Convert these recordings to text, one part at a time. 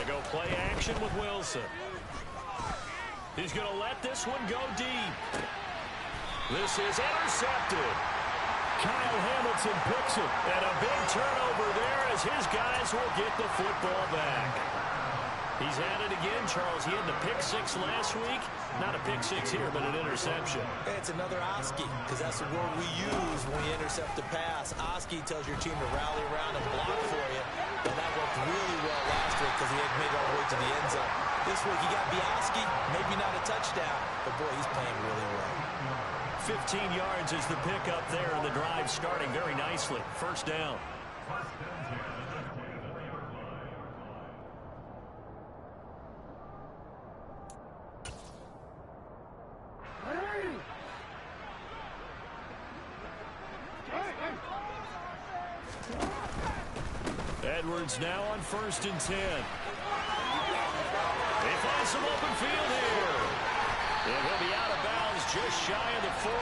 They go play action with Wilson. He's going to let this one go deep. This is intercepted. Kyle Hamilton picks it. And a big turnover there as his guys will get the football back. He's at it again, Charles. He had the pick six last week. Not a pick six here, but an interception. It's another Oski, because that's the word we use when you intercept a pass. Oski tells your team to rally around and block for you. And that worked really well last week because he had made all the way to the end zone. This week he got Bioski, maybe not a touchdown, but boy, he's playing really well. 15 yards is the pickup there, and the drive starting very nicely. First down. Edwards now on 1st and 10. They find some open field here. And he'll be out of bounds just shy of the 40.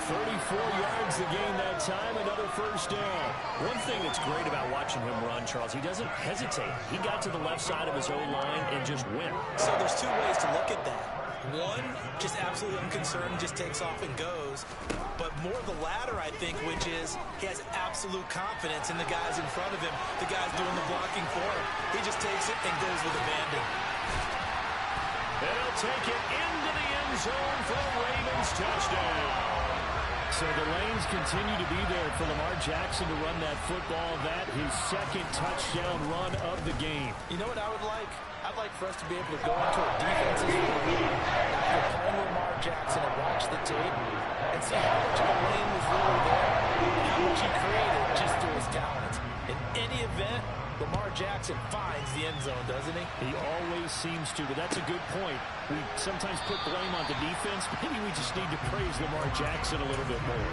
34 yards the gain that time, another first down. One thing that's great about watching him run, Charles, he doesn't hesitate. He got to the left side of his own line and just went. So there's two ways to look at that. One, just absolutely unconcerned, just takes off and goes. But more the latter, I think, which is he has absolute confidence in the guys in front of him, the guys doing the blocking for him. He just takes it and goes with abandon. And he'll take it into the end zone for a Ravens touchdown. So the lanes continue to be there for Lamar Jackson to run that football. That his second touchdown run of the game. You know what I would like? I'd like for us to be able to go into a defensive review after playing Lamar Jackson and watch the tape and see how much of the lane was really there and how much he created just through his talents. In any event, Lamar Jackson finds the end zone, doesn't he? He always seems to, but that's a good point. We sometimes put blame on the defense. Maybe we just need to praise Lamar Jackson a little bit more.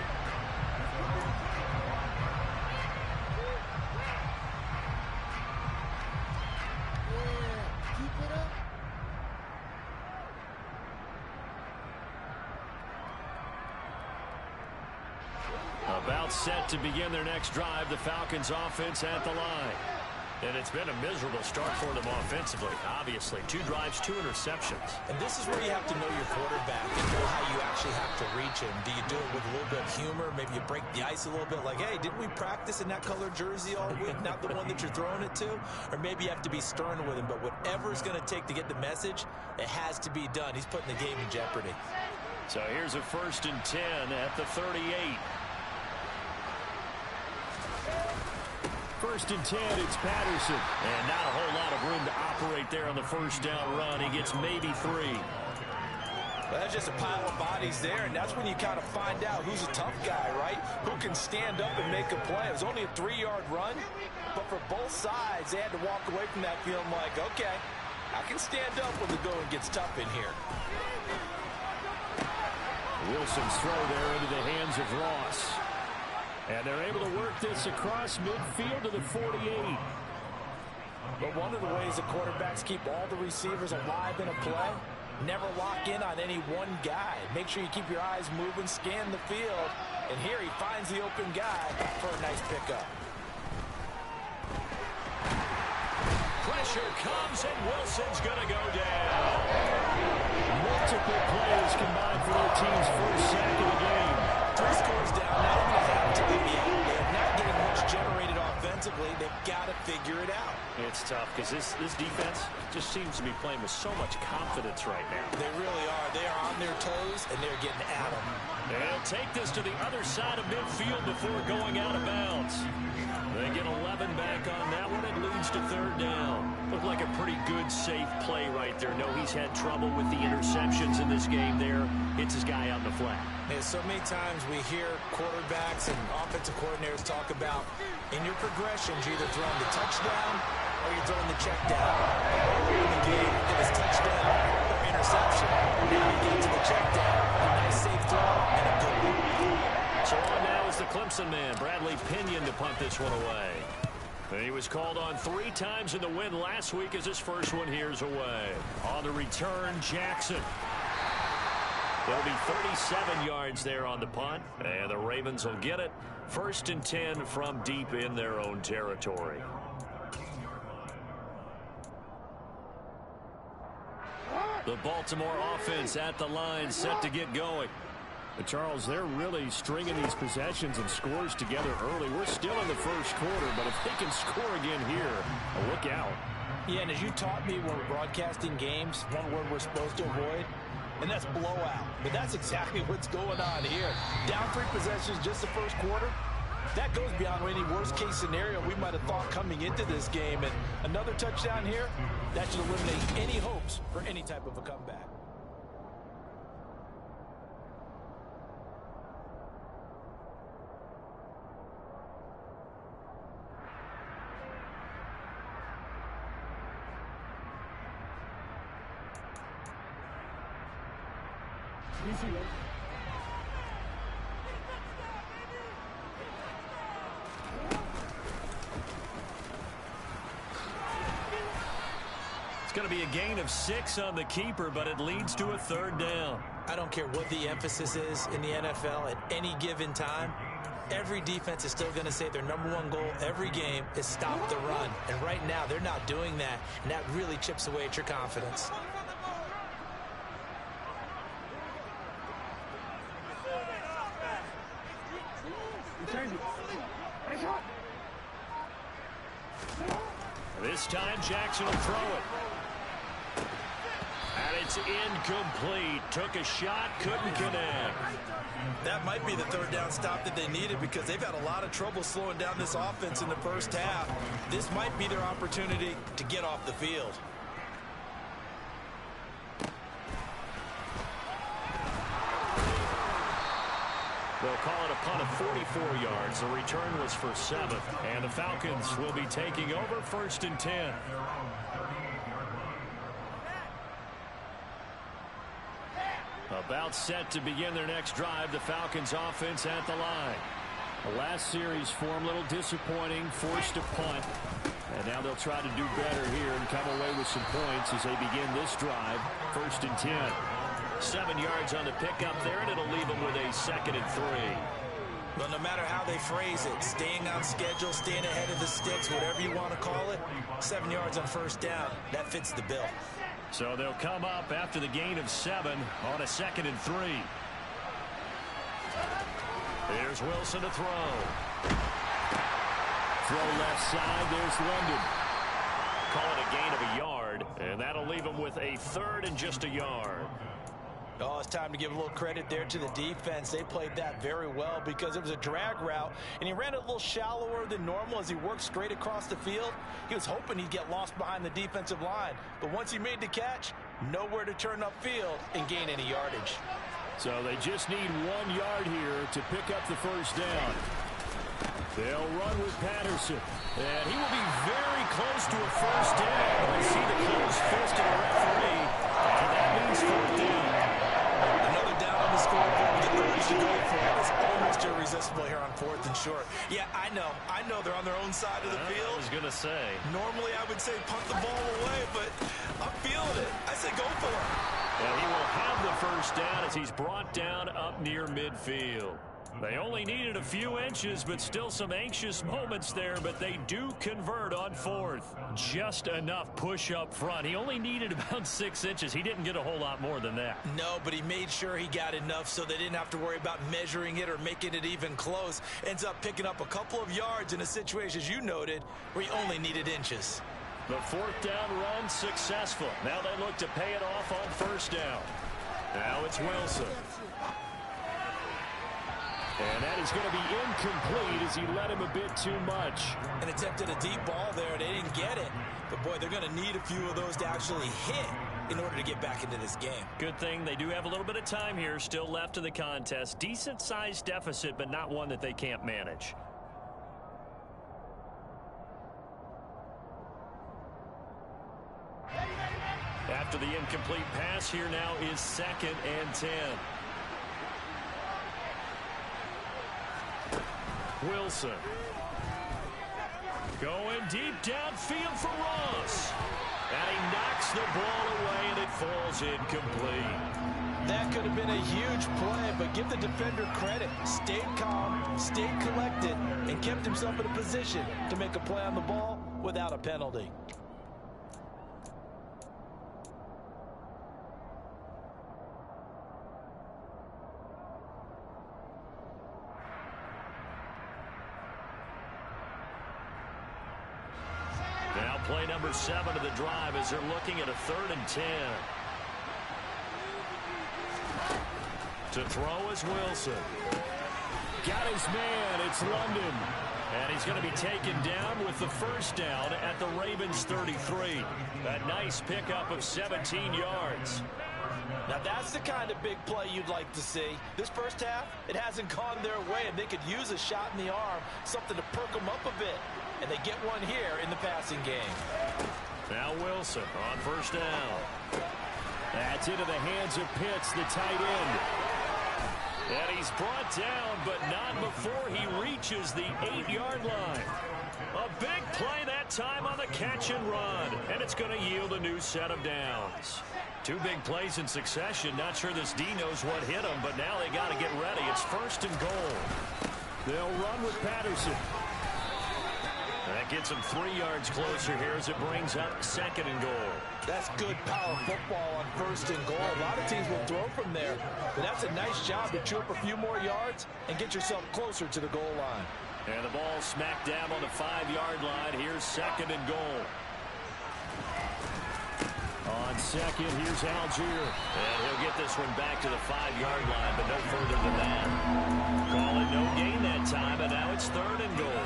About set to begin their next drive, the Falcons offense at the line. And it's been a miserable start for them offensively, obviously. 2 drives, 2 interceptions. And this is where you have to know your quarterback and know how you actually have to reach him. Do you do it with a little bit of humor? Maybe you break the ice a little bit like, hey, didn't we practice in that color jersey all week, not the one that you're throwing it to? Or maybe you have to be stern with him. But whatever it's going to take to get the message, it has to be done. He's putting the game in jeopardy. So here's a 1st and 10 at the 38. 1st and 10, it's Patterson. And not a whole lot of room to operate there on the first down run. He gets maybe 3. Well, that's just a pile of bodies there, and that's when you kind of find out who's a tough guy, right? Who can stand up and make a play. It was only a 3-yard run, but for both sides, they had to walk away from that feeling like, okay, I can stand up when the going gets tough in here. Wilson's throw there into the hands of Ross. And they're able to work this across midfield to the 48. But one of the ways the quarterbacks keep all the receivers alive in a play, never lock in on any one guy. Make sure you keep your eyes moving, scan the field. And here he finds the open guy for a nice pickup. Pressure comes, and Wilson's going to go down. Multiple players combined for their team's first sack of the game. 3 scores down, not even a half time yet. They're not getting much generated offensively. They've got to figure it out. It's tough because this defense just seems to be playing with so much confidence right now. They really are. They are on their toes, and they're getting at them. They'll take this to the other side of midfield before going out of bounds. They get 11 back on that one. It leads to 3rd down. Looked like a pretty good, safe play right there. No, he's had trouble with the interceptions in this game there. Hits his guy out in the flat. Yeah, so many times we hear quarterbacks and offensive coordinators talk about in your progressions, you're either throwing the touchdown or you're throwing the check down. In the game, it was touchdown or interception. Now you get to the check down. A nice safe throw and a good one. So on now is the Clemson man, Bradley Pinion, to punt this one away. And he was called on 3 times in the win last week as his first one here's away. On the return, Jackson. There'll be 37 yards there on the punt, and the Ravens will get it. 1st and 10 from deep in their own territory. The Baltimore offense at the line, set to get going. But Charles, they're really stringing these possessions and scores together early. We're still in the first quarter, but if they can score again here, look out. Yeah, and as you taught me when we're broadcasting games, one word we're supposed to avoid, and that's blowout. But that's exactly what's going on here. Down 3 possessions just the first quarter. That goes beyond any worst-case scenario we might have thought coming into this game. And another touchdown here, that should eliminate any hopes for any type of a comeback. It's going to be a gain of 6 on the keeper, but it leads to a 3rd down. I don't care what the emphasis is in the NFL at any given time. Every defense is still going to say their #1 goal every game is stop the run. And right now, they're not doing that, and that really chips away at your confidence. This time, Jackson will throw it. And it's incomplete. Took a shot, couldn't connect. That might be the 3rd down stop that they needed because they've had a lot of trouble slowing down this offense in the first half. This might be their opportunity to get off the field. They'll call it a punt of 44 yards. The return was for 7. And the Falcons will be taking over 1st and 10. About set to begin their next drive. The Falcons offense at the line. The last series form a little disappointing, forced a punt. And now they'll try to do better here and come away with some points as they begin this drive. 1st and 10. 7 yards on the pickup there, and it'll leave them with a 2nd and 3. Well, no matter how they phrase it, staying on schedule, staying ahead of the sticks, whatever you want to call it, 7 yards on 1st down, that fits the bill. So they'll come up after the gain of 7 on a 2nd and 3. Here's Wilson to throw. Throw left side, there's London. Call it a gain of a yard, and that'll leave them with a 3rd and just a yard. Oh, it's time to give a little credit there to the defense. They played that very well because it was a drag route, and he ran it a little shallower than normal as he worked straight across the field. He was hoping he'd get lost behind the defensive line, but once he made the catch, nowhere to turn upfield and gain any yardage. So they just need 1 yard here to pick up the 1st down. They'll run with Patterson. And he will be very close to a 1st down. I see the closed fist of the referee, and that means 4th down. Another down on the scoreboard with the urge to go for it. It's almost irresistible here on 4th and short. Yeah, I know they're on their own side of the field. I was going to say. Normally I would say punt the ball away, but I'm feeling it. I say go for it. And he will have the 1st down as he's brought down up near midfield. They only needed a few inches, but still some anxious moments there, but they do convert on 4th. Just enough push up front. He only needed about 6 inches. He didn't get a whole lot more than that. No, but he made sure he got enough so they didn't have to worry about measuring it or making it even close. Ends up picking up a couple of yards in a situation, as you noted, where he only needed inches. The 4th down run successful. Now they look to pay it off on 1st down. Now it's Wilson. And that is going to be incomplete as he led him a bit too much. And attempted a deep ball there. They didn't get it. But, boy, they're going to need a few of those to actually hit in order to get back into this game. Good thing they do have a little bit of time here still left in the contest. Decent-sized deficit, but not one that they can't manage. After the incomplete pass, here now is 2nd and 10. Wilson. Going deep downfield for Ross. And he knocks the ball away, and it falls incomplete. That could have been a huge play, but give the defender credit. Stayed calm, stayed collected, and kept himself in a position to make a play on the ball without a penalty. Now play number 7 of the drive as they're looking at a 3rd and 10. To throw is Wilson. Got his man. It's London. And he's going to be taken down with the first down at the Ravens 33. A nice pickup of 17 yards. Now that's the kind of big play you'd like to see. This first half, it hasn't gone their way, and they could use a shot in the arm, something to perk them up a bit. And they get one here in the passing game. Now Wilson on first down. That's into the hands of Pitts, the tight end. And he's brought down, but not before he reaches the 8-yard line. A big play that time on the catch and run. And it's going to yield a new set of downs. 2 big plays in succession. Not sure this D knows what hit him, but now they got to get ready. It's 1st and goal. They'll run with Patterson. That gets him 3 yards closer here as it brings up 2nd and goal. That's good power football on 1st and goal. A lot of teams will throw from there, but that's a nice job to chew up a few more yards and get yourself closer to the goal line. And the ball smack dab on the 5-yard line. Here's 2nd and goal. On 2nd, here's Algier. And he'll get this one back to the 5-yard line, but no further than that. Call it no gain that time, and now it's 3rd and goal.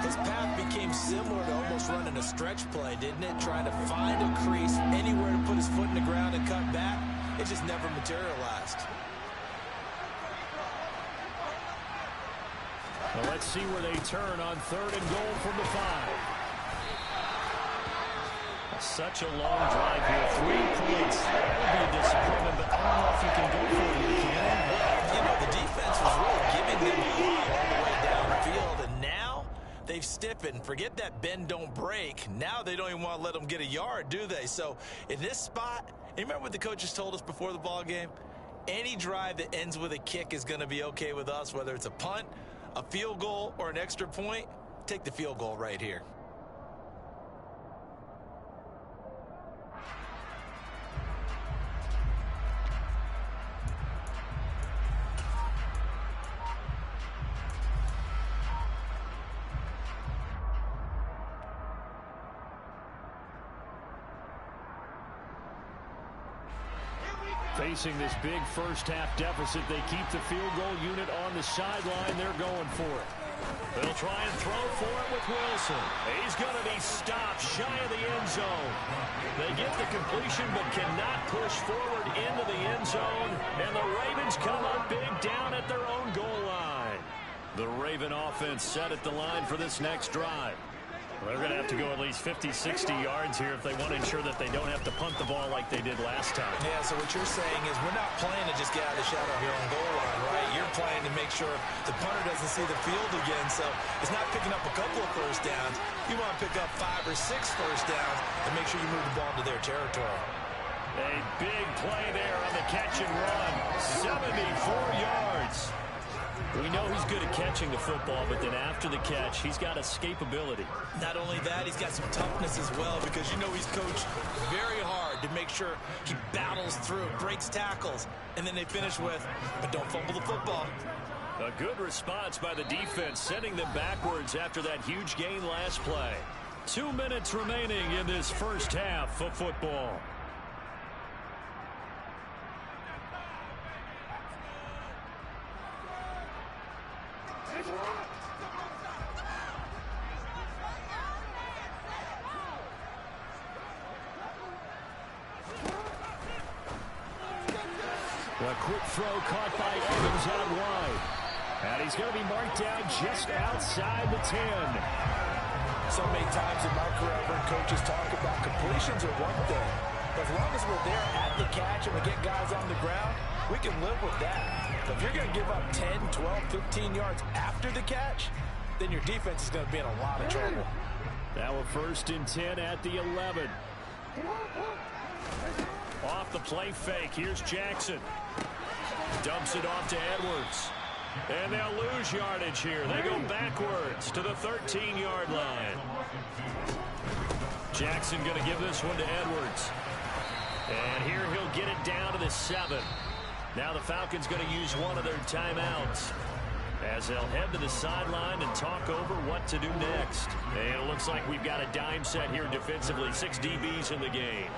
His path became similar to almost running a stretch play, didn't it? Trying to find a crease, anywhere to put his foot in the ground and cut back. It just never materialized. Well, let's see where they turn on 3rd and goal from the 5. Such a long drive here. 3 points. That would be a disappointment, but I don't know if you can go for it, can you? You know, the defense was really giving them a lead all the way downfield, and now they've stiffened. Forget that bend, don't break. Now they don't even want to let them get a yard, do they? So in this spot, you remember what the coaches told us before the ball game? Any drive that ends with a kick is going to be okay with us, whether it's a punt, a field goal, or an extra point. Take the field goal right here. Facing this big first-half deficit, they keep the field goal unit on the sideline. They're going for it. They'll try and throw for it with Wilson. He's going to be stopped shy of the end zone. They get the completion but cannot push forward into the end zone. And the Ravens come up big down at their own goal line. The Raven offense set at the line for this next drive. They're going to have to go at least 50, 60 yards here if they want to ensure that they don't have to punt the ball like they did last time. Yeah, so what you're saying is we're not playing to just get out of the shadow of your own goal line, right? You're playing to make sure the punter doesn't see the field again. So it's not picking up a couple of first downs. You want to pick up 5 or 6 first downs and make sure you move the ball into their territory. A big play there on the catch and run. 74 yards. We know he's good at catching the football, but then after the catch, he's got escapability. Not only that, he's got some toughness as well, because you know he's coached very hard to make sure he battles through, breaks tackles, and then they finish with, but don't fumble the football. A good response by the defense, sending them backwards after that huge gain last play. 2 minutes remaining in this first half of football. A quick throw caught by Evans out wide. And he's going to be marked down just outside the 10. So many times in my career, I've heard coaches talk about completions are one thing. But as long as we're there at the catch and we get guys on the ground, we can live with that. But if you're going to give up 10, 12, 15 yards after the catch, then your defense is going to be in a lot of trouble. Now a 1st and 10 at the 11. Off the play fake, here's Jackson. Dumps it off to Edwards. And they'll lose yardage here. They go backwards to the 13-yard line. Jackson going to give this one to Edwards. And here he'll get it down to the 7. Now the Falcons going to use one of their timeouts as they'll head to the sideline and talk over what to do next. And it looks looks like we've got a dime set here defensively. 6 DBs in the game.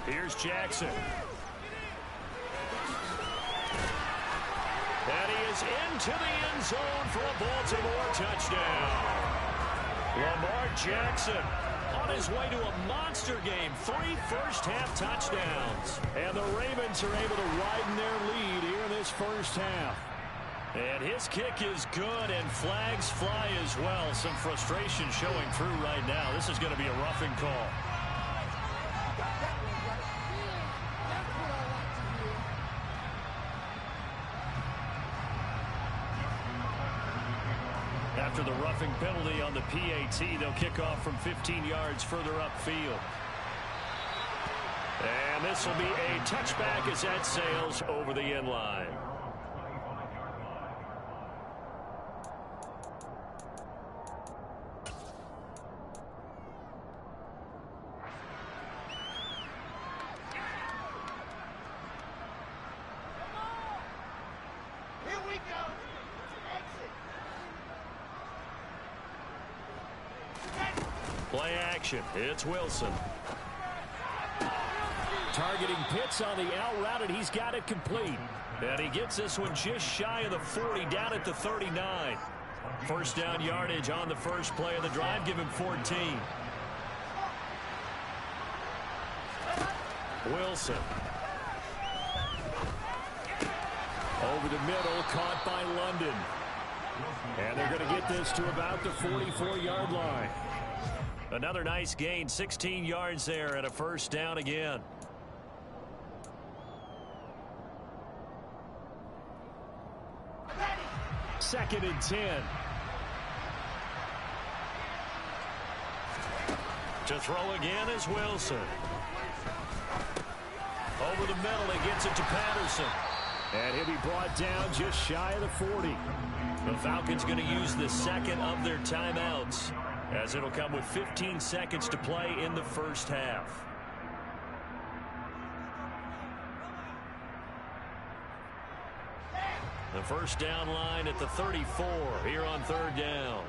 Here's Jackson. And he is into the end zone for a Baltimore touchdown. Lamar Jackson on his way to a monster game. 3 first-half touchdowns. And the Ravens are able to widen their lead here in this first half. And his kick is good, and flags fly as well. Some frustration showing through right now. This is going to be a roughing call. After the roughing penalty on the PAT, they'll kick off from 15 yards further upfield. And this will be a touchback as that sails over the end line. Play action. It's Wilson. Targeting Pitts on the out route, and he's got it complete. And he gets this one just shy of the 40, down at the 39. First down yardage on the first play of the drive. Give him 14. Wilson. Over the middle, caught by London. And they're going to get this to about the 44-yard line. Another nice gain, 16 yards there, and a first down again. Second and 10. To throw again is Wilson. Over the middle, he gets it to Patterson. And he'll be brought down just shy of the 40. The Falcons going to use the second of their timeouts, as it'll come with 15 seconds to play in the first half. The first down line at the 34 here on third down.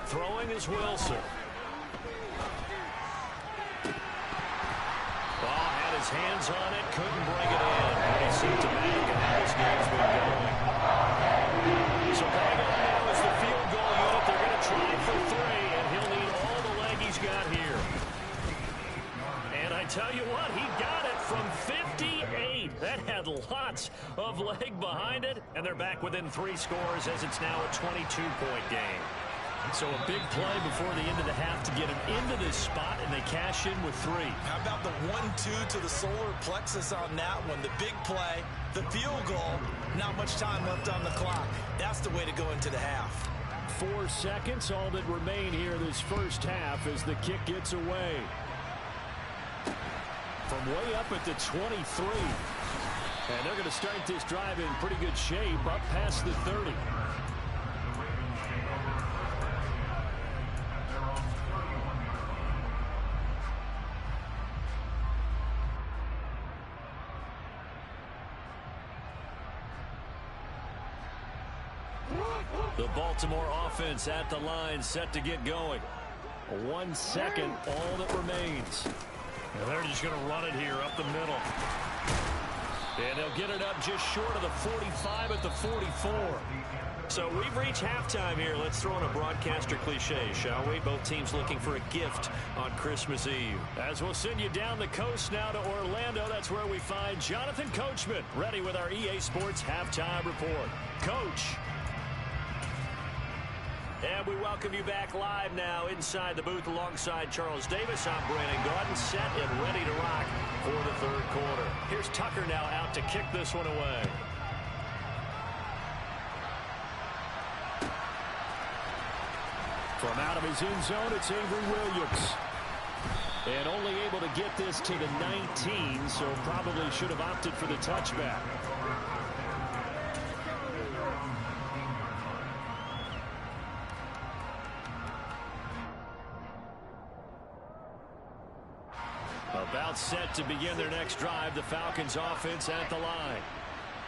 Throwing is Wilson. Ball had his hands on it, couldn't bring it in. Pretty symptomatic of how this game's been going. So Bengals now is the field goal unit. They're going to try for 3, and he'll need all the leg he's got here. And I tell you what, he got it from 58. That had lots of leg behind it, and they're back within 3 scores as it's now a 22-point game. So a big play before the end of the half to get him into this spot, and they cash in with 3. How about the 1-2 to the solar plexus on that one? The big play, the field goal, not much time left on the clock. That's the way to go into the half. 4 seconds, all that remain here this first half as the kick gets away. From way up at the 23. And they're going to start this drive in pretty good shape up past the 30. The Baltimore offense at the line, set to get going. 1 second, all that remains. And they're just going to run it here up the middle. And they'll get it up just short of the 45 at the 44. So we've reached halftime here. Let's throw in a broadcaster cliche, shall we? Both teams looking for a gift on Christmas Eve. As we'll send you down the coast now to Orlando, that's where we find Jonathan Coachman, ready with our EA Sports Halftime Report. Coach. And we welcome you back live now inside the booth alongside Charles Davis. I'm Brandon Gaudin, set and ready to rock for the third quarter. Here's Tucker now out to kick this one away. From out of his end zone, it's Avery Williams. And only able to get this to the 19, so probably should have opted for the touchback. A About set to begin their next drive. The Falcons offense at the line.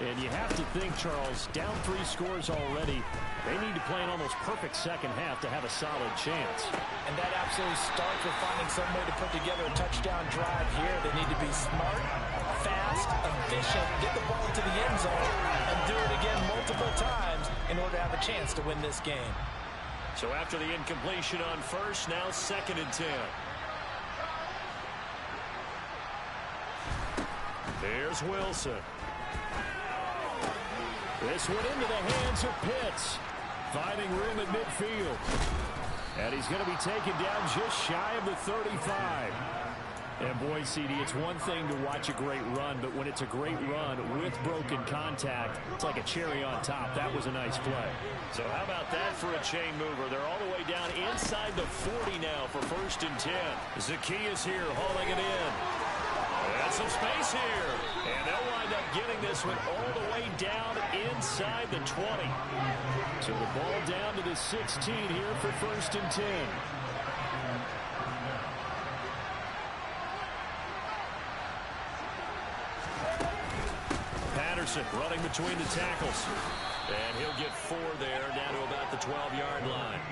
And you have to think, Charles, down 3 scores already. They need to play an almost perfect second half to have a solid chance. And that absolutely starts with finding some way to put together a touchdown drive here. They need to be smart, fast, efficient, get the ball to the end zone, and do it again multiple times in order to have a chance to win this game. So after the incompletion on first, now 2nd and 10. There's Wilson. This one into the hands of Pitts. Finding room at midfield. And he's going to be taken down just shy of the 35. And boy, CD, it's one thing to watch a great run, but when it's a great run with broken contact, it's like a cherry on top. That was a nice play. So how about that for a chain mover? They're all the way down inside the 40 now for 1st and 10. Zacchaeus here hauling it in. And some space here. And they'll wind up getting this one all the way down inside the 20. So the ball down to the 16 here for 1st and 10. Patterson running between the tackles. And he'll get 4 there, down to about the 12-yard line.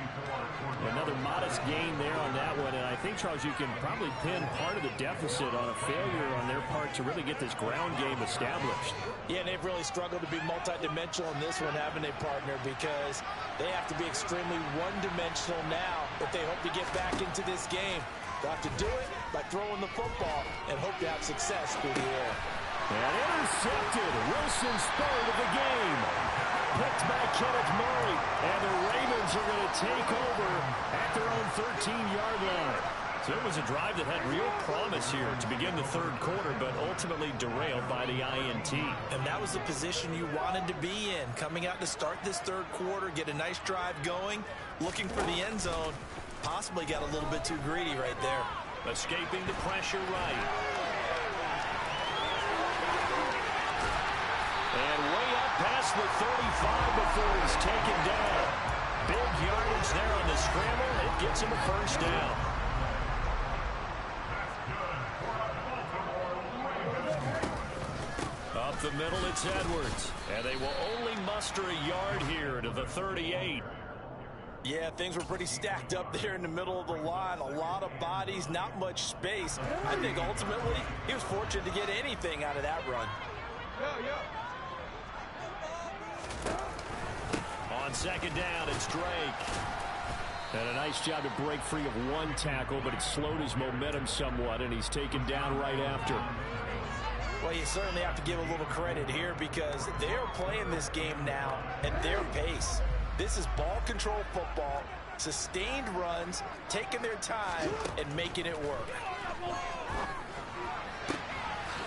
Another modest gain there on that one, and I think, Charles, you can probably pin part of the deficit on a failure on their part to really get this ground game established. Yeah, and they've really struggled to be multidimensional in this one, having a partner, because they have to be extremely one-dimensional now if they hope to get back into this game. They'll have to do it by throwing the football and hope to have success through the air. And intercepted. Wilson's 3rd of the game. Picked by Kenneth Murray. And the Ravens are going to take over at their own 13-yard line. So it was a drive that had real promise here to begin the 3rd quarter, but ultimately derailed by the INT. And that was the position you wanted to be in. Coming out to start this 3rd quarter, get a nice drive going, looking for the end zone. Possibly got a little bit too greedy right there. Escaping the pressure right. And way up past the 35 before he's taken down. Big yardage there on the scramble. It gets him a 1st down. Up the middle, it's Edwards. And they will only muster a yard here to the 38. Yeah, things were pretty stacked up there in the middle of the line. A lot of bodies, not much space. I think ultimately he was fortunate to get anything out of that run. On 2nd down, it's Drake. And a nice job to break free of one tackle, but it slowed his momentum somewhat, and he's taken down right after. Well, you certainly have to give a little credit here because they're playing this game now at their pace. This is ball control football, sustained runs, taking their time, and making it work.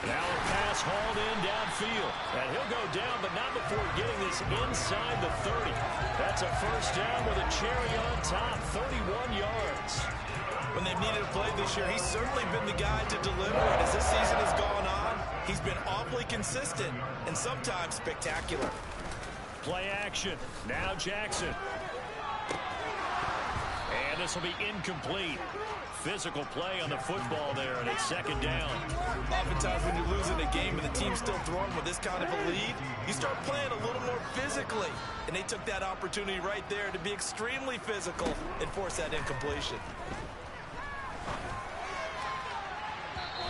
Now a pass hauled in downfield. And he'll go down, but not before getting this inside the 30. That's a 1st down with a cherry on top, 31 yards. When they've needed a play this year, he's certainly been the guy to deliver. And as this season has gone on, he's been awfully consistent and sometimes spectacular. Play action. Now Jackson. And this will be incomplete. Physical play on the football there, and it's 2nd down. Oftentimes when you're losing a game and the team's still throwing with this kind of a lead, you start playing a little more physically. And they took that opportunity right there to be extremely physical and force that incompletion.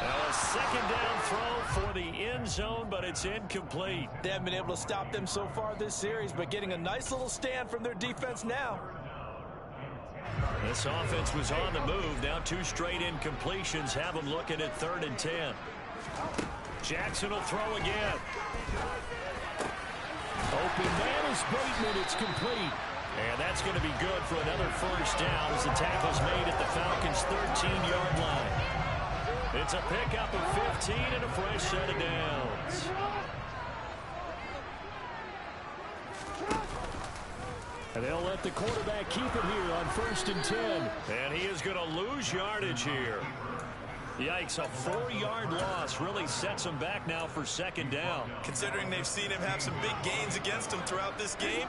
Now a 2nd down throw for the end zone, but it's incomplete. They haven't been able to stop them so far this series, but getting a nice little stand from their defense now. This offense was on the move. Now 2 straight incompletions have them looking at 3rd and 10. Jackson will throw again. Open man is Bateman. It's complete. And that's going to be good for another 1st down as the tackle's made at the Falcons' 13-yard line. It's a pickup of 15 and a fresh set of downs. And they'll let the quarterback keep it here on 1st and 10. And he is going to lose yardage here. Yikes, a 4-yard loss really sets him back now for 2nd down. Considering they've seen him have some big gains against him throughout this game,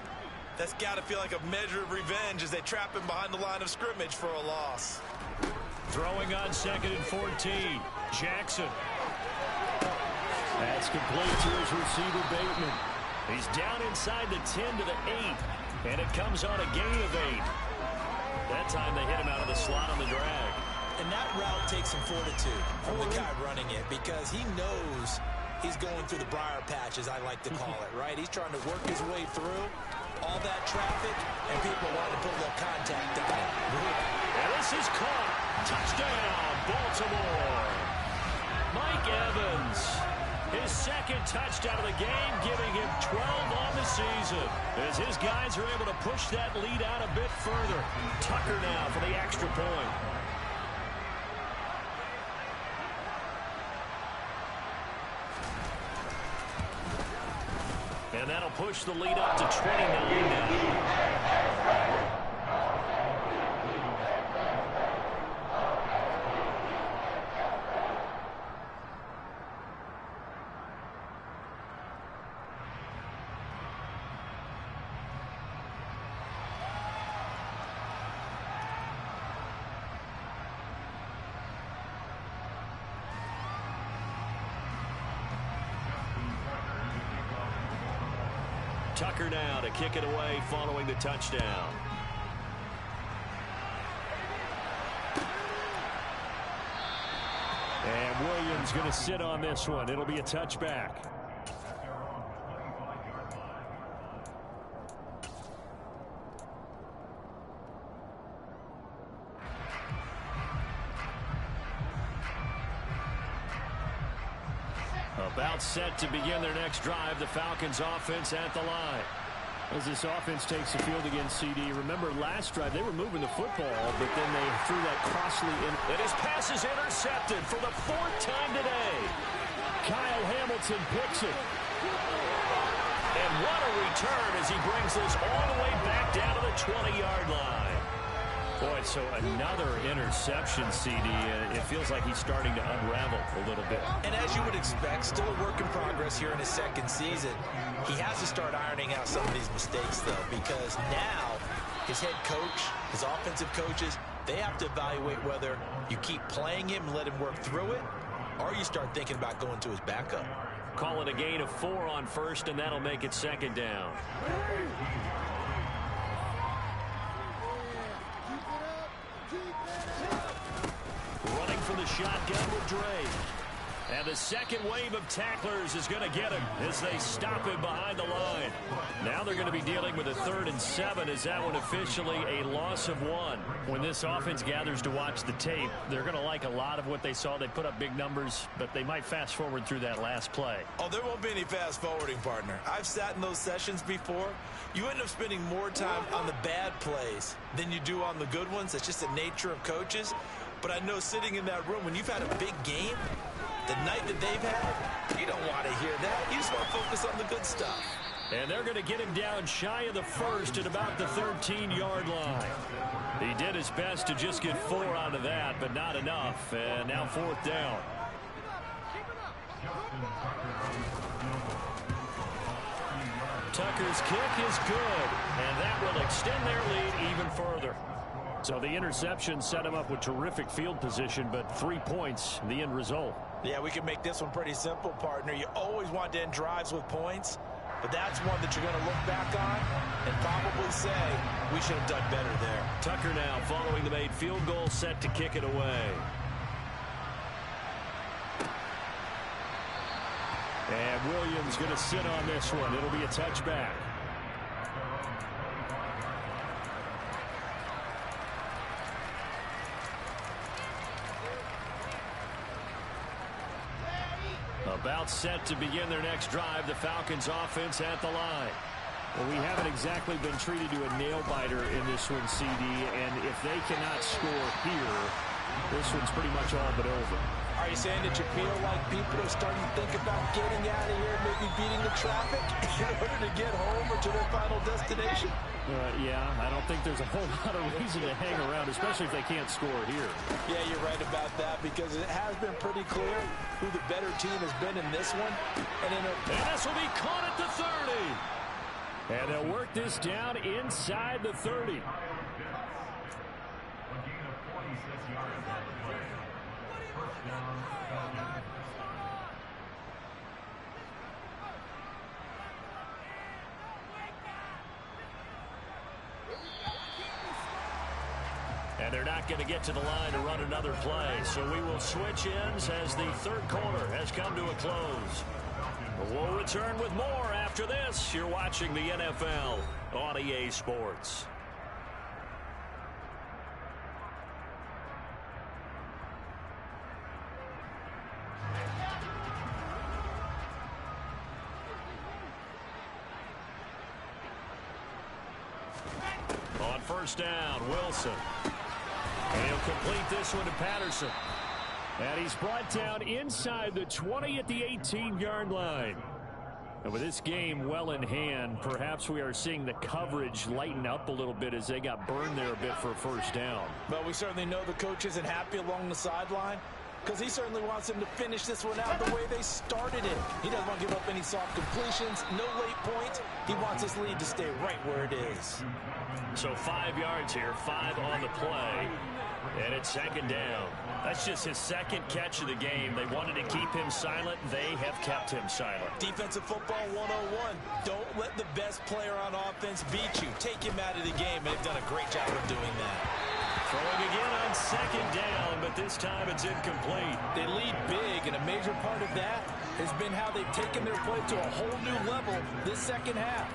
that's got to feel like a measure of revenge as they trap him behind the line of scrimmage for a loss. Throwing on 2nd and 14. Jackson. That's complete to his receiver, Bateman. He's down inside the 10 to the 8, and it comes on a gain of 8. That time they hit him out of the slot on the drag. And that route takes some fortitude from the guy running it because he knows he's going through the briar patch, as I like to call it, right? He's trying to work his way through all that traffic, and people want to put a little contact on it. And this is caught. Touchdown, Baltimore. Mike Evans, his second touchdown of the game, giving him 12 on the season. As his guys are able to push that lead out a bit further. Tucker now for the extra point. And that'll push the lead up to 29 now. Tucker now to kick it away following the touchdown. And Williams going to sit on this one. It'll be a touchback. About set to begin their next drive, the Falcons offense at the line. As this offense takes the field against CD, remember last drive they were moving the football, but then they threw that costly And his pass is intercepted for the 4th time today. Kyle Hamilton picks it. And what a return as he brings this all the way back down to the 20-yard line. Boy, so another interception, CD. It feels like he's starting to unravel a little bit. And as you would expect, still a work in progress here in his second season. He has to start ironing out some of these mistakes, though, because now his head coach, his offensive coaches, they have to evaluate whether you keep playing him and let him work through it, or you start thinking about going to his backup. Call it a gain of 4 on first, and that'll make it second down. Running from the shotgun with Dre. And the second wave of tacklers is going to get him as they stop him behind the line. Now they're going to be dealing with a 3rd and 7 as that one officially a loss of 1. When this offense gathers to watch the tape, they're going to like a lot of what they saw. They put up big numbers, but they might fast forward through that last play. Oh, there won't be any fast forwarding, partner. I've sat in those sessions before. You end up spending more time on the bad plays than you do on the good ones. That's just the nature of coaches. But I know sitting in that room, when you've had a big game, the night that they've had, you don't want to hear that. You just want to focus on the good stuff. And they're going to get him down shy of the 1st at about the 13-yard line. He did his best to just get 4 out of that, but not enough. And now 4th down. Tucker's kick is good, and that will extend their lead even further. So the interception set him up with terrific field position, but 3 points, the end result. Yeah, we can make this one pretty simple, partner. You always want to end drives with points, but that's one that you're going to look back on and probably say, we should have done better there. Tucker now following the made field goal, set to kick it away. And Williams going to sit on this one. It'll be a touchback. About set to begin their next drive, the Falcons offense at the line. Well, we haven't exactly been treated to a nail-biter in this one, CD, and if they cannot score here, this one's pretty much all but over. Are you saying that you feel like people are starting to think about getting out of here, maybe beating the traffic in order to get home or to their final destination? Yeah, I don't think there's a whole lot of reason to hang around, especially if they can't score here. Yeah, you're right about that because it has been pretty clear who the better team has been in this one. And this will be caught at the 30. And they'll work this down inside the 30. And they're not going to get to the line to run another play. So we will switch ends as the third quarter has come to a close. We'll return with more after this. You're watching the NFL on EA Sports. On first down, Wilson. And he'll complete this one to Patterson. And he's brought down inside the 20 at the 18-yard line. And with this game well in hand, perhaps we are seeing the coverage lighten up a little bit as they got burned there a bit for a first down. But we certainly know the coach isn't happy along the sideline because he certainly wants them to finish this one out the way they started it. He doesn't want to give up any soft completions, no late points. He wants his lead to stay right where it is. So 5 yards here, 5 on the play, and it's second down. That's just his second catch of the game. They wanted to keep him silent. They have kept him silent. Defensive football 101. Don't let the best player on offense beat you. Take him out of the game. They've done a great job of doing that. Throwing again on second down, but this time it's incomplete. They lead big, and a major part of that has been how they've taken their play to a whole new level this second half.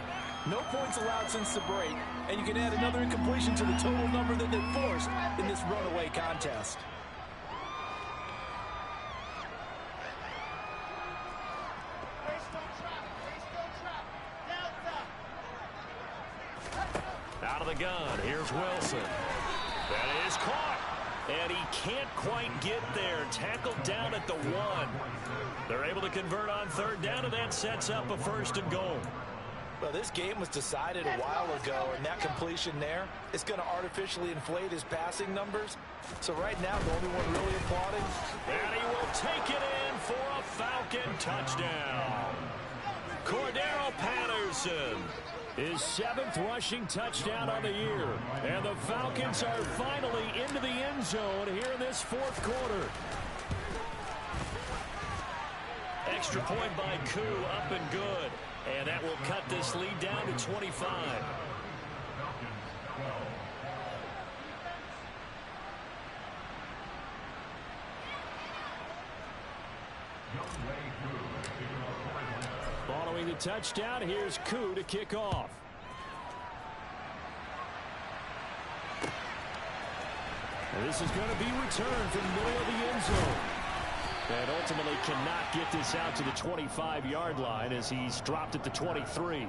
No points allowed since the break, and you can add another incompletion to the total number that they forced in this runaway contest. Out of the gun, here's Wilson. That is caught, and he can't quite get there. Tackled down at the 1. They're able to convert on third down, and that sets up a first and goal. Well, this game was decided a while ago, and that completion there is going to artificially inflate his passing numbers. So right now, the only one really applauding. And he will take it in for a Falcon touchdown. Cordero Patterson. His 7th rushing touchdown on the year. And the Falcons are finally into the end zone here in this fourth quarter. Extra point by Koo, up and good. And that will cut this lead down to 25. Following the touchdown, here's Koo to kick off. And this is going to be returned from the middle of the end zone. And ultimately cannot get this out to the 25-yard line as he's dropped at the 23.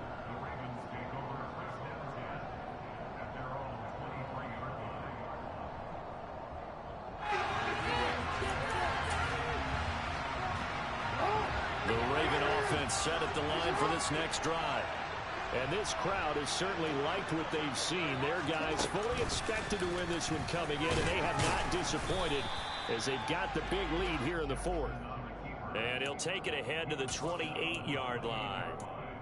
The Raven offense set at the line for this next drive. And this crowd has certainly liked what they've seen. Their guys fully expected to win this one coming in, and they have not disappointed as they've got the big lead here in the fourth. And he'll take it ahead to the 28-yard line.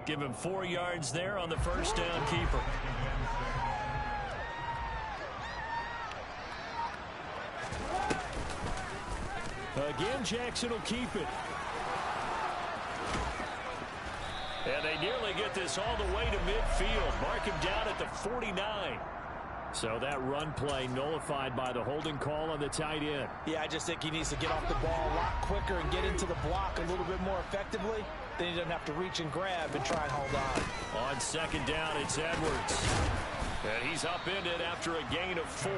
Give him 4 yards there on the first down keeper. Again, Jackson will keep it. And they nearly get this all the way to midfield. Mark him down at the 49. So that run play nullified by the holding call on the tight end. Yeah, I just think he needs to get off the ball a lot quicker and get into the block a little bit more effectively. Then he doesn't have to reach and grab and try and hold on. On second down, it's Edwards. And he's upended after a gain of 4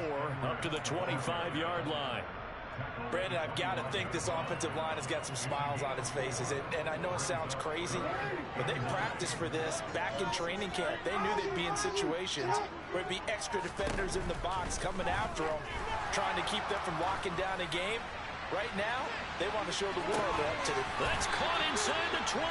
up to the 25-yard line. Brandon, I've got to think this offensive line has got some smiles on its faces. And I know it sounds crazy, but they practiced for this back in training camp. They knew they'd be in situations where it'd be extra defenders in the box coming after them, trying to keep them from locking down a game. Right now, they want to show the world they're up to it. That's caught inside the 20.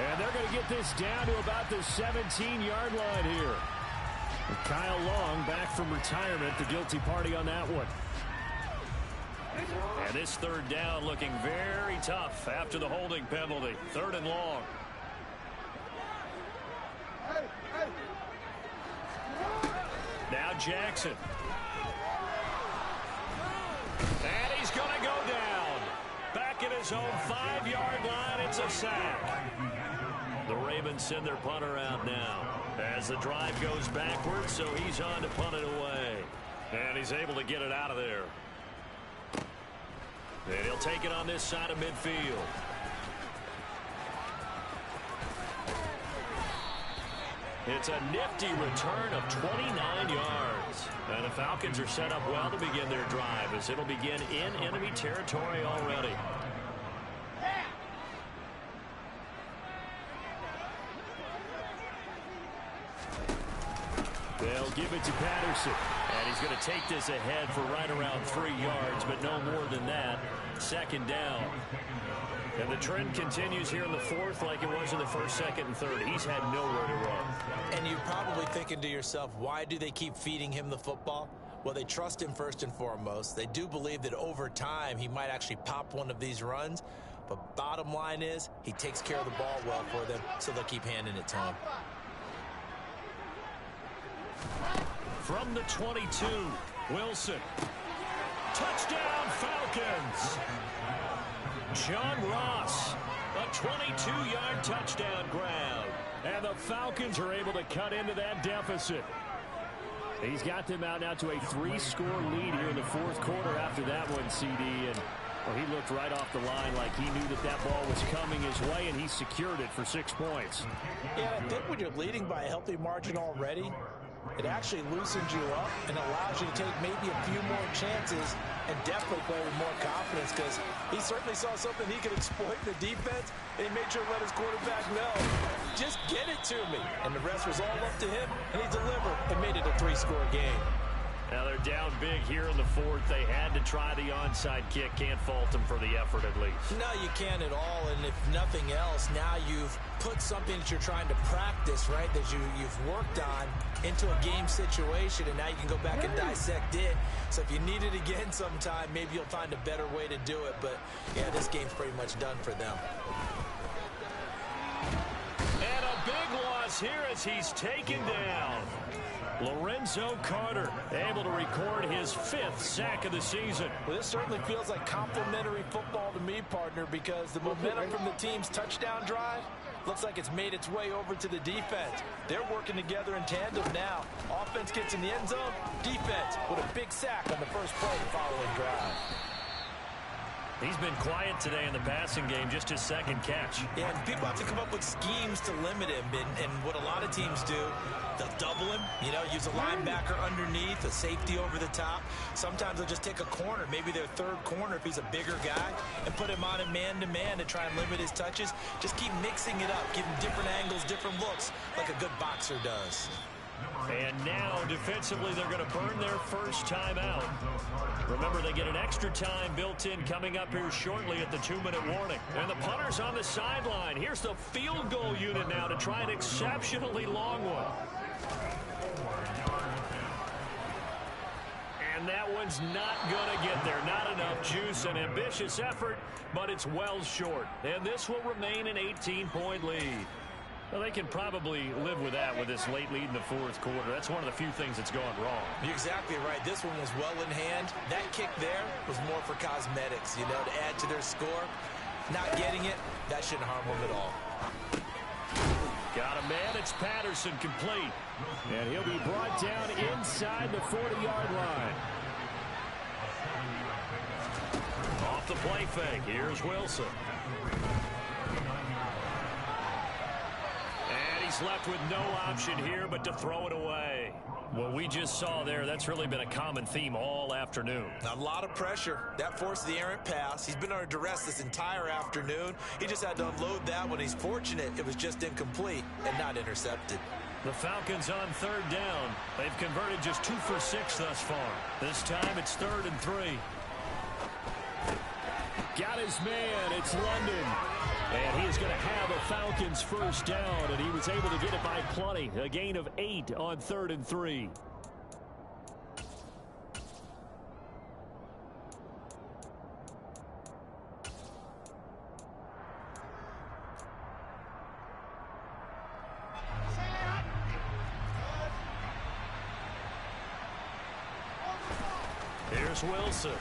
And they're going to get this down to about the 17-yard line here. And Kyle Long back from retirement, the guilty party on that one. And this third down looking very tough after the holding penalty. 3rd and long. Now Jackson. And he's going to go down. Back at his own 5-yard line, it's a sack. The Ravens send their punter out now as the drive goes backwards, so he's on to punt it away. And he's able to get it out of there. And he'll take it on this side of midfield. It's a nifty return of 29 yards. And the Falcons are set up well to begin their drive as it'll begin in enemy territory already. They'll give it to Patterson. And he's going to take this ahead for right around 3 yards, but no more than that. Second down. And the trend continues here in the fourth like it was in the first, second, and third. He's had nowhere to run. And you're probably thinking to yourself, why do they keep feeding him the football? Well, they trust him first and foremost. They do believe that over time he might actually pop one of these runs. But bottom line is he takes care of the ball well for them, so they'll keep handing it to him. From the 22, Wilson. Touchdown, Falcons. John Ross, a 22-yard touchdown grab. And the Falcons are able to cut into that deficit. He's got them out now to a 3-score lead here in the fourth quarter after that one, CD. And well, he looked right off the line like he knew that that ball was coming his way, and he secured it for 6 points. Yeah, I think when you're leading by a healthy margin already, it actually loosens you up and allows you to take maybe a few more chances and definitely play with more confidence, because he certainly saw something he could exploit in the defense, and he made sure to let his quarterback know, just get it to me. And the rest was all up to him, and he delivered and made it a 3-score game. Now they're down big here in the fourth. They had to try the onside kick. Can't fault them for the effort at least. No, you can't at all. And if nothing else, now you've put something that you're trying to practice, right, that you've worked on into a game situation, and now you can go back and dissect it. So if you need it again sometime, maybe you'll find a better way to do it. But, yeah, this game's pretty much done for them. And a big loss here as he's taken down. Lorenzo Carter able to record his 5th sack of the season. Well, this certainly feels like complimentary football to me, partner, because the momentum from the team's touchdown drive looks like it's made its way over to the defense. They're working together in tandem now. Offense gets in the end zone. Defense with a big sack on the first play of the following drive. He's been quiet today in the passing game, just his 2nd catch. Yeah, and people have to come up with schemes to limit him. And what a lot of teams do, they'll double him, use a linebacker underneath, a safety over the top. Sometimes they'll just take a corner, maybe their 3rd corner if he's a bigger guy, and put him on a man-to-man to try and limit his touches. Just keep mixing it up, give him different angles, different looks, like a good boxer does. And now, defensively, they're going to burn their first time out. Remember, they get an extra time built in coming up here shortly at the 2-minute warning. And the punter's on the sideline. Here's the field goal unit now to try an exceptionally long one. And that one's not going to get there. Not enough juice. An ambitious effort, but it's well short. And this will remain an 18-point lead. Well, they can probably live with that with this late lead in the fourth quarter. That's one of the few things that's gone wrong. You're exactly right. This one was well in hand. That kick there was more for cosmetics, to add to their score. Not getting it, that shouldn't harm them at all. Got a man. It's Patterson complete. And he'll be brought down inside the 40-yard line. Off the play fake. Here's Wilson. He's left with no option here but to throw it away. What we just saw there, that's really been a common theme all afternoon. A lot of pressure. That forced the errant pass. He's been under duress this entire afternoon. He just had to unload that one. He's fortunate it was just incomplete and not intercepted. The Falcons on 3rd down. They've converted just 2 for 6 thus far. This time it's 3rd and 3. Got his man. It's London. And he is going to have a Falcons first down, and he was able to get it by plenty. A gain of 8 on 3rd and 3. Here's Wilson.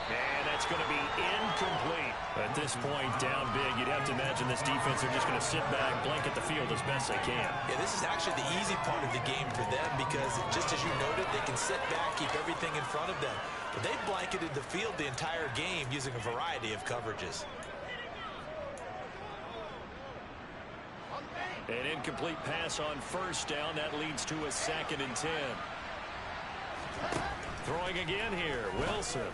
And that's going to be incomplete. At this point, down big, you'd have to imagine this defense are just going to sit back, blanket the field as best they can. Yeah, this is actually the easy part of the game for them because, just as you noted, they can sit back, keep everything in front of them. But they've blanketed the field the entire game using a variety of coverages. An incomplete pass on first down. That leads to a 2nd and 10. Throwing again here, Wilson.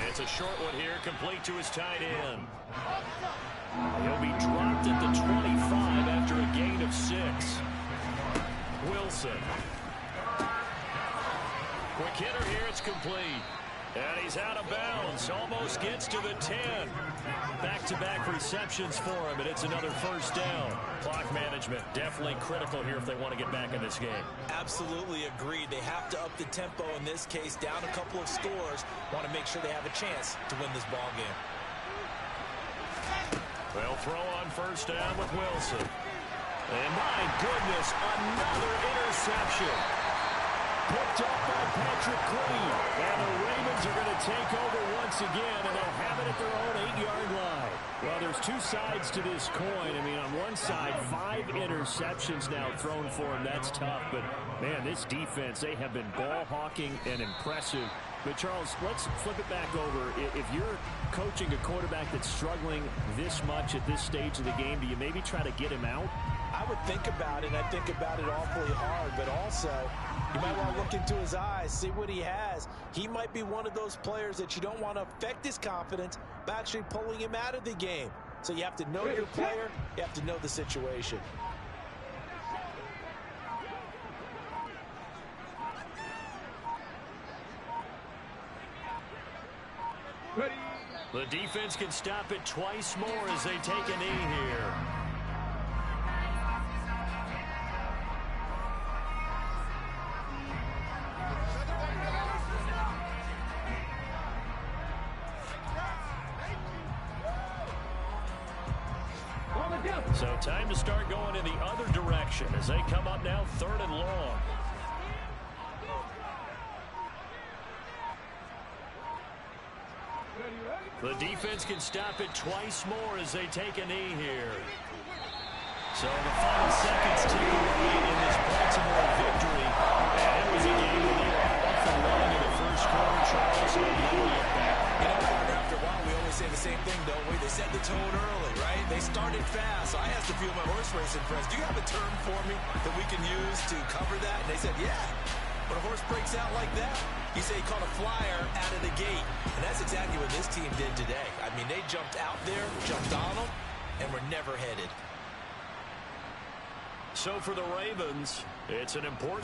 It's a short one here, complete to his tight end. He'll be dropped at the 25 after a gain of 6. Wilson. Quick hitter here, it's complete. And he's out of bounds, almost gets to the 10. Back-to-back receptions for him, and it's another first down. Clock management definitely critical here if they want to get back in this game. Absolutely agreed. They have to up the tempo in this case, down a couple of scores. Want to make sure they have a chance to win this ball game. They'll throw on first down with Wilson. And my goodness, another interception. Picked up by Patrick Queen. And the Ravens are going to take over once again, and they'll have it at their own 8-yard line. Well, there's two sides to this coin. I mean, on one side, 5 interceptions now thrown for him. That's tough. But, man, this defense, they have been ball hawking and impressive. But, Charles, let's flip it back over. If you're coaching a quarterback that's struggling this much at this stage of the game, do you maybe try to get him out? I would think about it, and I think about it awfully hard, but also you might want to look into his eyes, see what he has. He might be one of those players that you don't want to affect his confidence by actually pulling him out of the game. So you have to know your player, you have to know the situation. The defense can stop it twice more as they take a knee here. So time to start going in the other direction as they come up now 3rd and long. The defense can stop it twice more as they take a knee here. So the final seconds tick away in this Baltimore victory. And it was a game where they were off and running in the first quarter. Charles, and never looked back. You know, partner, after a while, we always say the same thing, don't we? They set the tone early, right? They started fast. So I asked a few of my horse racing friends, do you have a term for me that we can use to cover that? And they said, yeah. When a horse breaks out like that, you say he caught a flyer out of the gate. And that's exactly what this team did today. I mean, they jumped out there, jumped on them, and were never headed. So for the Ravens, it's an important